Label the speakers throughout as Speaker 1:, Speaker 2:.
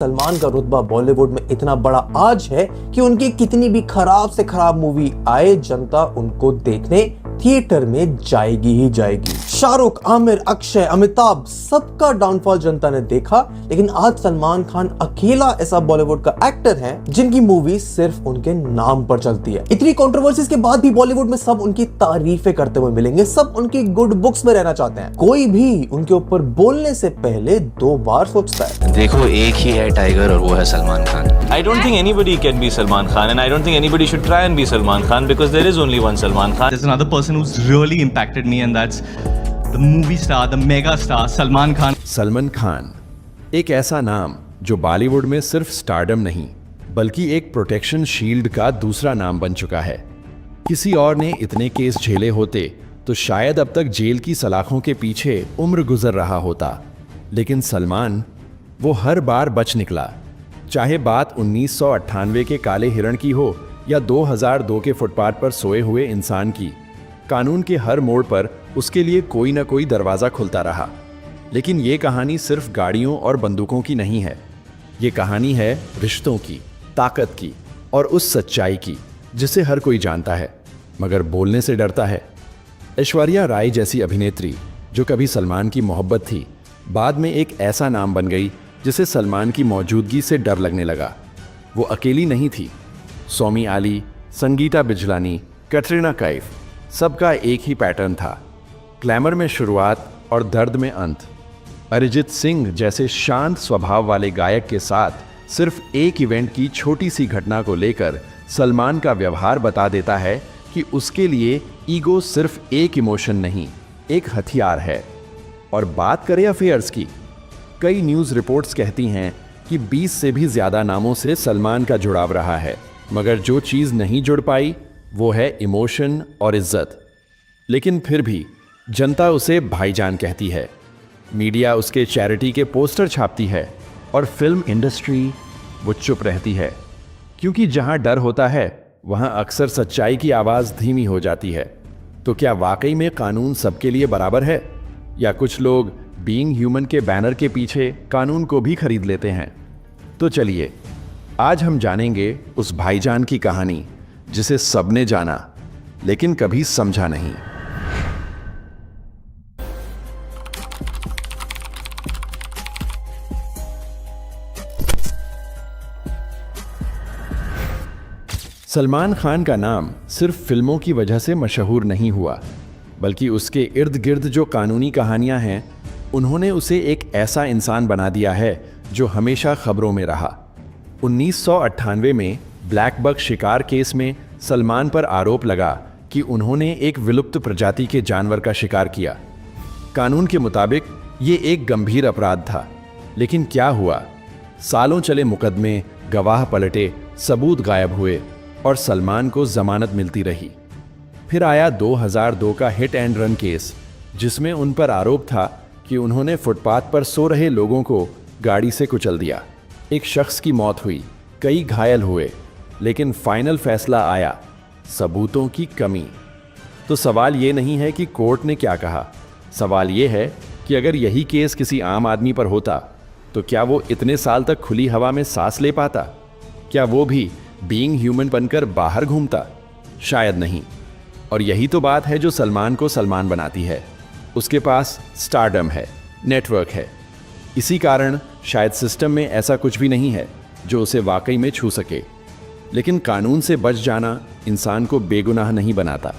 Speaker 1: सलमान का रुतबा बॉलीवुड में इतना बड़ा आज है कि उनकी कितनी भी खराब से खराब मूवी आए, जनता उनको देखने थिएटर में जाएगी ही जाएगी। शाहरुख, आमिर, अक्षय, अमिताभ, सबका डाउनफॉल जनता ने देखा, लेकिन आज सलमान खान अकेला ऐसा बॉलीवुड का एक्टर है जिनकी मूवी सिर्फ उनके नाम पर चलती है। इतनी कंट्रोवर्सीज के बाद भी बॉलीवुड में सब उनकी तारीफें करते हुए मिलेंगे, सब उनकी गुड बुक्स में रहना चाहते हैं। कोई भी उनके ऊपर बोलने से पहले 2 बार सोचता है।
Speaker 2: देखो, एक ही है टाइगर और वो है Salman Khan.
Speaker 3: I don't think anybody can be Salman Khan, and I don't think anybody should try and be Salman Khan because there is only one Salman Khan.
Speaker 4: There's another person who's really impacted me, and that's the movie star, the mega star, Salman Khan.
Speaker 5: Salman Khan एक ऐसा नाम जो बॉलीवुड में सिर्फ stardom नहीं बल्कि एक protection shield का दूसरा नाम बन चुका है। किसी और ने इतने केस झेले होते तो शायद अब तक जेल की सलाखों के पीछे उम्र गुजर रहा होता, लेकिन सलमान वो हर बार बच निकला। चाहे बात 1998 के काले हिरण की हो या 2002 के फुटपाथ पर सोए हुए इंसान की, कानून के हर मोड़ पर उसके लिए कोई ना कोई दरवाज़ा खुलता रहा। लेकिन ये कहानी सिर्फ गाड़ियों और बंदूकों की नहीं है, ये कहानी है रिश्तों की, ताकत की और उस सच्चाई की जिसे हर कोई जानता है मगर बोलने से डरता है। ऐश्वर्या राय जैसी अभिनेत्री जो कभी सलमान की मोहब्बत थी, बाद में एक ऐसा नाम बन गई जिसे सलमान की मौजूदगी से डर लगने लगा। वो अकेली नहीं थी। सौमी आली, संगीता बिजलानी, कैटरीना कैफ, सबका एक ही पैटर्न था। ग्लैमर में शुरुआत और दर्द में अंत। अरिजीत सिंह जैसे शांत स्वभाव वाले गायक के साथ सिर्फ एक इवेंट की छोटी सी घटना को लेकर सलमान का व्यवहार बता देता है कि उसके लिए ईगो सिर्फ एक इमोशन नहीं, एक हथियार है। और बात करें अफेयर्स की, कई न्यूज़ रिपोर्ट्स कहती हैं कि 20 से भी ज़्यादा नामों से सलमान का जुड़ाव रहा है, मगर जो चीज़ नहीं जुड़ पाई वो है इमोशन और इज्जत। लेकिन फिर भी जनता उसे भाईजान कहती है, मीडिया उसके चैरिटी के पोस्टर छापती है और फिल्म इंडस्ट्री वो चुप रहती है, क्योंकि जहां डर होता है वहां अक्सर सच्चाई की आवाज़ धीमी हो जाती है। तो क्या वाकई में कानून सबके लिए बराबर है, या कुछ लोग बीइंग ह्यूमन के बैनर के पीछे कानून को भी खरीद लेते हैं? तो चलिए आज हम जानेंगे उस भाईजान की कहानी जिसे सबने जाना लेकिन कभी समझा नहीं। सलमान खान का नाम सिर्फ फिल्मों की वजह से मशहूर नहीं हुआ, बल्कि उसके इर्द गिर्द जो कानूनी कहानियां हैं उन्होंने उसे एक ऐसा इंसान बना दिया है जो हमेशा खबरों में रहा। 1998 में ब्लैक बक शिकार केस में सलमान पर आरोप लगा कि उन्होंने एक विलुप्त प्रजाति के जानवर का शिकार किया। कानून के मुताबिक ये एक गंभीर अपराध था, लेकिन क्या हुआ? सालों चले मुकदमे, गवाह पलटे, सबूत गायब हुए और सलमान को जमानत मिलती रही। फिर आया 2002 का हिट एंड रन केस, जिसमें उन पर आरोप था कि उन्होंने फुटपाथ पर सो रहे लोगों को गाड़ी से कुचल दिया। एक शख्स की मौत हुई, कई घायल हुए, लेकिन फाइनल फैसला आया, सबूतों की कमी। तो सवाल ये नहीं है कि कोर्ट ने क्या कहा, सवाल ये है कि अगर यही केस किसी आम आदमी पर होता तो क्या वो इतने साल तक खुली हवा में सांस ले पाता? क्या वो भी बीइंग ह्यूमन बनकर बाहर घूमता? शायद नहीं। और यही तो बात है जो सलमान को सलमान बनाती है। उसके पास स्टारडम है, नेटवर्क है। इसी कारण शायद सिस्टम में ऐसा कुछ भी नहीं है जो उसे वाकई में छू सके। लेकिन कानून से बच जाना इंसान को बेगुनाह नहीं बनाता,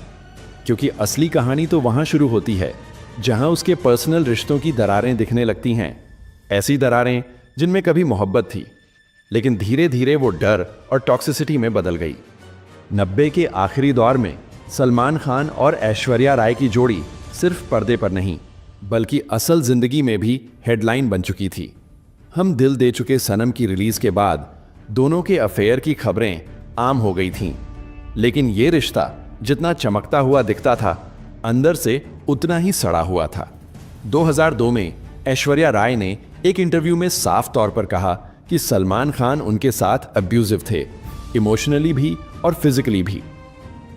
Speaker 5: क्योंकि असली कहानी तो वहाँ शुरू होती है जहाँ उसके पर्सनल रिश्तों की दरारें दिखने लगती हैं। ऐसी दरारें जिनमें कभी मोहब्बत थी, लेकिन धीरे धीरे वो डर और टॉक्सिसिटी में बदल गई। 90 के आखिरी दौर में सलमान खान और ऐश्वर्या राय की जोड़ी सिर्फ पर्दे पर नहीं बल्कि असल जिंदगी में भी हेडलाइन बन चुकी थी। हम दिल दे चुके सनम की रिलीज के बाद दोनों के अफेयर की खबरें आम हो गई थीं, लेकिन ये रिश्ता जितना चमकता हुआ दिखता था, अंदर से उतना ही सड़ा हुआ था। 2002 में ऐश्वर्या राय ने एक इंटरव्यू में साफ तौर पर कहा कि सलमान खान उनके साथ अब्यूजिव थे, इमोशनली भी और फिजिकली भी।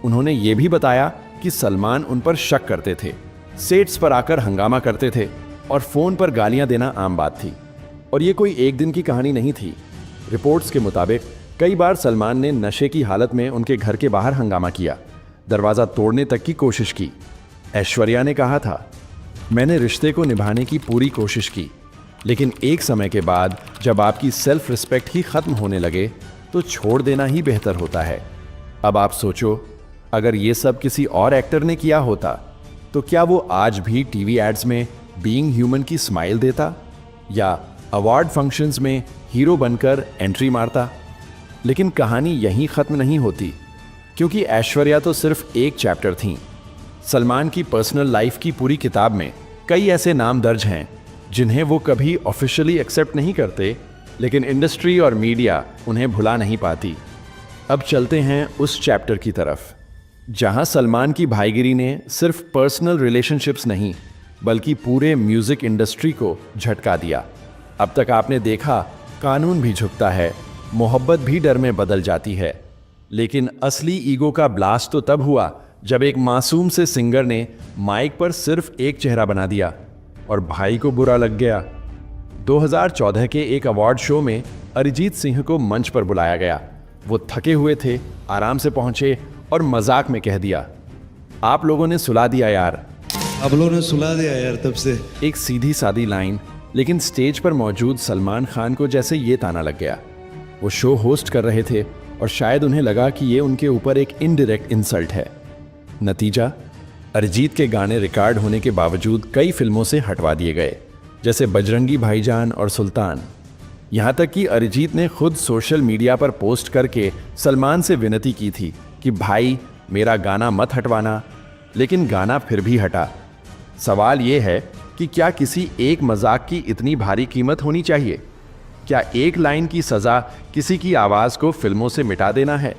Speaker 5: उन्होंने ये भी बताया कि सलमान उन पर शक करते थे, सेट्स पर आकर हंगामा करते थे और फोन पर गालियां देना आम बात थी। और ये कोई एक दिन की कहानी नहीं थी। रिपोर्ट्स के मुताबिक कई बार सलमान ने नशे की हालत में उनके घर के बाहर हंगामा किया, दरवाज़ा तोड़ने तक की कोशिश की। ऐश्वर्या ने कहा था, मैंने रिश्ते को निभाने की पूरी कोशिश की, लेकिन एक समय के बाद जब आपकी सेल्फ रिस्पेक्ट ही खत्म होने लगे तो छोड़ देना ही बेहतर होता है। अब आप सोचो, अगर ये सब किसी और एक्टर ने किया होता तो क्या वो आज भी टीवी एड्स में बीइंग ह्यूमन की स्माइल देता या अवार्ड फंक्शंस में हीरो बनकर एंट्री मारता? लेकिन कहानी यहीं खत्म नहीं होती, क्योंकि ऐश्वर्या तो सिर्फ एक चैप्टर थी। सलमान की पर्सनल लाइफ की पूरी किताब में कई ऐसे नाम दर्ज हैं जिन्हें वो कभी ऑफिशियली एक्सेप्ट नहीं करते, लेकिन इंडस्ट्री और मीडिया उन्हें भुला नहीं पाती। अब चलते हैं उस चैप्टर की तरफ जहां सलमान की भाईगिरी ने सिर्फ पर्सनल रिलेशनशिप्स नहीं बल्कि पूरे म्यूजिक इंडस्ट्री को झटका दिया। अब तक आपने देखा, कानून भी झुकता है, मोहब्बत भी डर में बदल जाती है, लेकिन असली ईगो का ब्लास्ट तो तब हुआ जब एक मासूम से सिंगर ने माइक पर सिर्फ एक चेहरा बना दिया और भाई को बुरा लग गया। 2014 के एक अवार्ड शो में अरिजीत सिंह को मंच पर बुलाया गया। वो थके हुए थे, आराम से पहुंचे और मजाक में कह दिया, आप लोगों ने सुला दिया यार।
Speaker 6: आप लोगों ने सुला दिया यार तब से।
Speaker 5: एक सीधी सादी लाइन, लेकिन स्टेज पर मौजूद सलमान खान को जैसे ये ताना लग गया। वो शो होस्ट कर रहे थे और शायद उन्हें लगा कि ये उनके ऊपर एक इनडायरेक्ट इंसल्ट है। नतीजा, अरिजीत के गाने रिकॉर्ड होने के बावजूद कई फिल्मों से हटवा दिए गए, जैसे बजरंगी भाईजान और सुल्तान। यहाँ तक कि अरिजीत ने खुद सोशल मीडिया पर पोस्ट करके सलमान से विनती की थी कि भाई मेरा गाना मत हटवाना, लेकिन गाना फिर भी हटा। सवाल ये है कि क्या किसी एक मजाक की इतनी भारी कीमत होनी चाहिए? क्या एक लाइन की सजा किसी की आवाज़ को फिल्मों से मिटा देना है?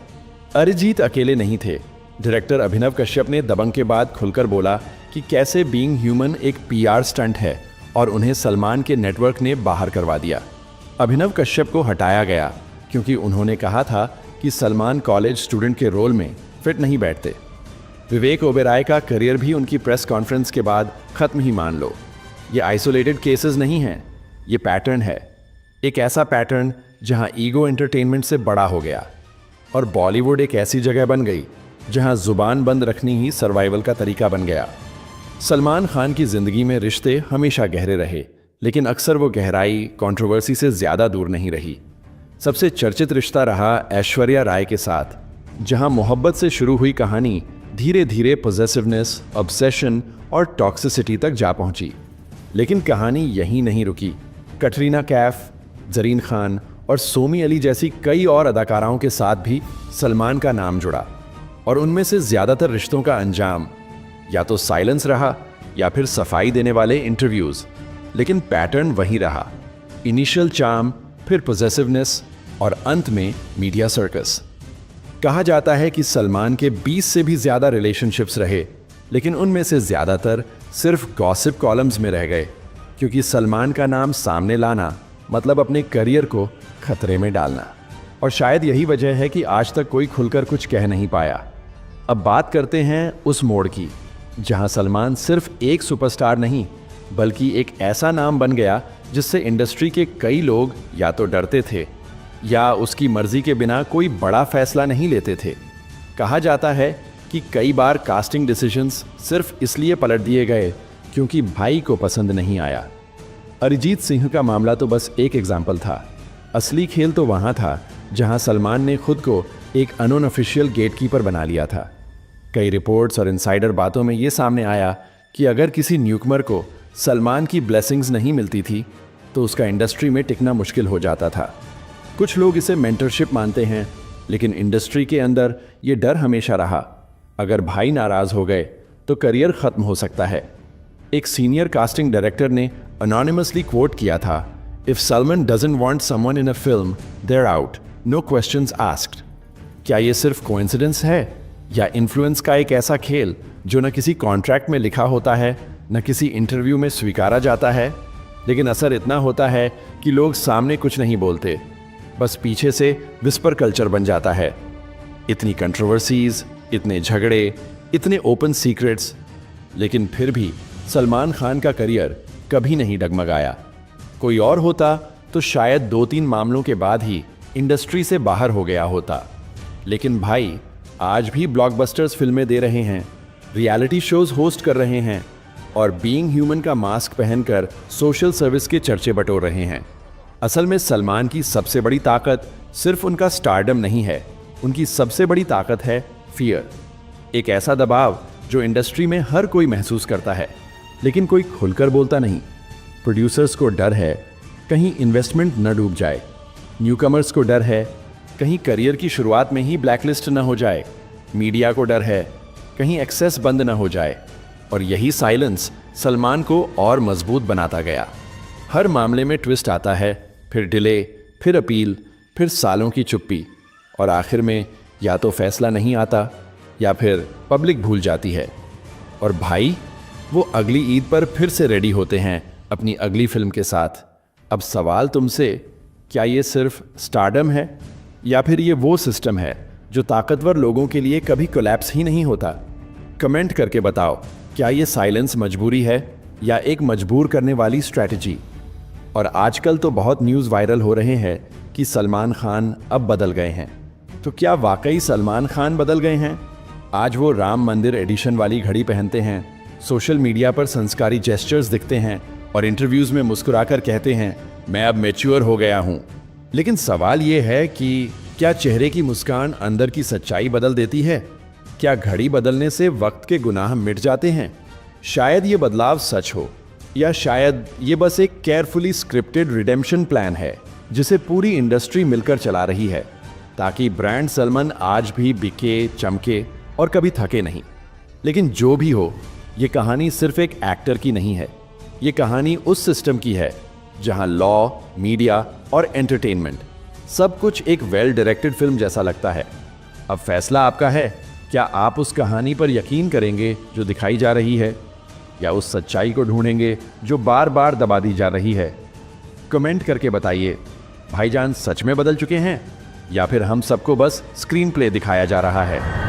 Speaker 5: अरिजीत अकेले नहीं थे। डायरेक्टर अभिनव कश्यप ने दबंग के बाद खुलकर बोला कि कैसे बीइंग ह्यूमन एक पीआर स्टंट है और उन्हें सलमान के नेटवर्क ने बाहर करवा दिया। अभिनव कश्यप को हटाया गया क्योंकि उन्होंने कहा था कि सलमान कॉलेज स्टूडेंट के रोल में फिट नहीं बैठते। विवेक ओबेरॉय का करियर भी उनकी प्रेस कॉन्फ्रेंस के बाद खत्म ही मान लो। ये आइसोलेटेड केसेस नहीं हैं, ये पैटर्न है, एक ऐसा पैटर्न जहां ईगो एंटरटेनमेंट से बड़ा हो गया और बॉलीवुड एक ऐसी जगह बन गई जहां जुबान बंद रखनी ही सर्वाइवल का तरीका बन गया। सलमान खान की जिंदगी में रिश्ते हमेशा गहरे रहे, लेकिन अक्सर वो गहराई कंट्रोवर्सी से ज़्यादा दूर नहीं रही। सबसे चर्चित रिश्ता रहा ऐश्वर्या राय के साथ, जहां मोहब्बत से शुरू हुई कहानी धीरे धीरे पॉसेसिवनेस, ऑब्सेशन और टॉक्सिसिटी तक जा पहुंची। लेकिन कहानी यहीं नहीं रुकी। कटरीना कैफ, जरीन खान और सोमी अली जैसी कई और अदाकाराओं के साथ भी सलमान का नाम जुड़ा और उनमें से ज़्यादातर रिश्तों का अंजाम या तो साइलेंस रहा या फिर सफाई देने वाले इंटरव्यूज़। लेकिन पैटर्न वही रहा, इनिशियल चार्म, फिर पॉसेसिवनेस और अंत में मीडिया सर्कस। कहा जाता है कि सलमान के 20 से भी ज़्यादा रिलेशनशिप्स रहे, लेकिन उनमें से ज़्यादातर सिर्फ गॉसिप कॉलम्स में रह गए, क्योंकि सलमान का नाम सामने लाना मतलब अपने करियर को खतरे में डालना। और शायद यही वजह है कि आज तक कोई खुलकर कुछ कह नहीं पाया। अब बात करते हैं उस मोड़ की जहां सलमान सिर्फ एक सुपरस्टार नहीं बल्कि एक ऐसा नाम बन गया जिससे इंडस्ट्री के कई लोग या तो डरते थे या उसकी मर्जी के बिना कोई बड़ा फैसला नहीं लेते थे। कहा जाता है कि कई बार कास्टिंग डिसीजंस सिर्फ इसलिए पलट दिए गए क्योंकि भाई को पसंद नहीं आया। अरिजीत सिंह का मामला तो बस एक एग्जाम्पल था। असली खेल तो वहाँ था जहाँ सलमान ने खुद को एक अनऑफिशियल गेटकीपर बना लिया था। कई रिपोर्ट्स और इनसाइडर बातों में ये सामने आया कि अगर किसी न्यूकमर को सलमान की ब्लेसिंग्स नहीं मिलती थी तो उसका इंडस्ट्री में टिकना मुश्किल हो जाता था। कुछ लोग इसे मेंटरशिप मानते हैं, लेकिन इंडस्ट्री के अंदर ये डर हमेशा रहा, अगर भाई नाराज़ हो गए तो करियर ख़त्म हो सकता है। एक सीनियर कास्टिंग डायरेक्टर ने अनोनिमसली कोट किया था, if Salman doesn't want someone in a film, there out, no questions asked. क्या ये सिर्फ कोइंसिडेंस है या इन्फ्लुएंस का एक ऐसा खेल जो न किसी कॉन्ट्रैक्ट में लिखा होता है न किसी इंटरव्यू में स्वीकारा जाता है, लेकिन असर इतना होता है कि लोग सामने कुछ नहीं बोलते, बस पीछे से विस्पर कल्चर बन जाता है। इतनी कंट्रोवर्सीज, इतने झगड़े, इतने ओपन सीक्रेट्स, लेकिन फिर भी सलमान खान का करियर कभी नहीं डगमगाया। कोई और होता तो शायद 2-3 मामलों के बाद ही इंडस्ट्री से बाहर हो गया होता। लेकिन भाई आज भी ब्लॉकबस्टर्स फिल्में दे रहे हैं, रियलिटी शोज होस्ट कर रहे हैं और बीइंग ह्यूमन का मास्क पहनकर सोशल सर्विस के चर्चे बटोर रहे हैं। असल में सलमान की सबसे बड़ी ताकत सिर्फ उनका स्टारडम नहीं है, उनकी सबसे बड़ी ताकत है फियर। एक ऐसा दबाव जो इंडस्ट्री में हर कोई महसूस करता है, लेकिन कोई खुलकर बोलता नहीं। प्रोड्यूसर्स को डर है कहीं इन्वेस्टमेंट न डूब जाए, न्यूकमर्स को डर है कहीं करियर की शुरुआत में ही ब्लैकलिस्ट न हो जाए, मीडिया को डर है कहीं एक्सेस बंद न हो जाए, और यही साइलेंस सलमान को और मजबूत बनाता गया। हर मामले में ट्विस्ट आता है, फिर डिले, फिर अपील, फिर सालों की चुप्पी, और आखिर में या तो फैसला नहीं आता या फिर पब्लिक भूल जाती है। और भाई वो अगली ईद पर फिर से रेडी होते हैं अपनी अगली फिल्म के साथ। अब सवाल तुमसे, क्या ये सिर्फ स्टारडम है या फिर ये वो सिस्टम है जो ताकतवर लोगों के लिए कभी कोलैप्स ही नहीं होता? कमेंट करके बताओ, क्या ये साइलेंस मजबूरी है या एक मजबूर करने वाली स्ट्रैटेजी? और आजकल तो बहुत न्यूज़ वायरल हो रहे हैं कि सलमान खान अब बदल गए हैं। तो क्या वाकई सलमान खान बदल गए हैं? आज वो राम मंदिर एडिशन वाली घड़ी पहनते हैं, सोशल मीडिया पर संस्कारी जेस्चर्स दिखते हैं और इंटरव्यूज में मुस्कुराकर कहते हैं मैं अब मैच्योर हो गया हूं। लेकिन सवाल ये है कि क्या चेहरे की मुस्कान अंदर की सच्चाई बदल देती है? क्या घड़ी बदलने से वक्त के गुनाह मिट जाते हैं? शायद ये बदलाव सच हो, या शायद ये बस एक केयरफुली स्क्रिप्टेड रिडेम्पशन प्लान है जिसे पूरी इंडस्ट्री मिलकर चला रही है, ताकि ब्रांड सलमान आज भी बिके, चमके और कभी थके नहीं। लेकिन जो भी हो, ये कहानी सिर्फ एक एक्टर की नहीं है, ये कहानी उस सिस्टम की है जहां लॉ, मीडिया और एंटरटेनमेंट सब कुछ एक वेल डायरेक्टेड फिल्म जैसा लगता है। अब फैसला आपका है, क्या आप उस कहानी पर यकीन करेंगे जो दिखाई जा रही है, या उस सच्चाई को ढूंढेंगे जो बार बार दबा दी जा रही है? कमेंट करके बताइए, भाईजान सच में बदल चुके हैं या फिर हम सबको बस स्क्रीन प्ले दिखाया जा रहा है?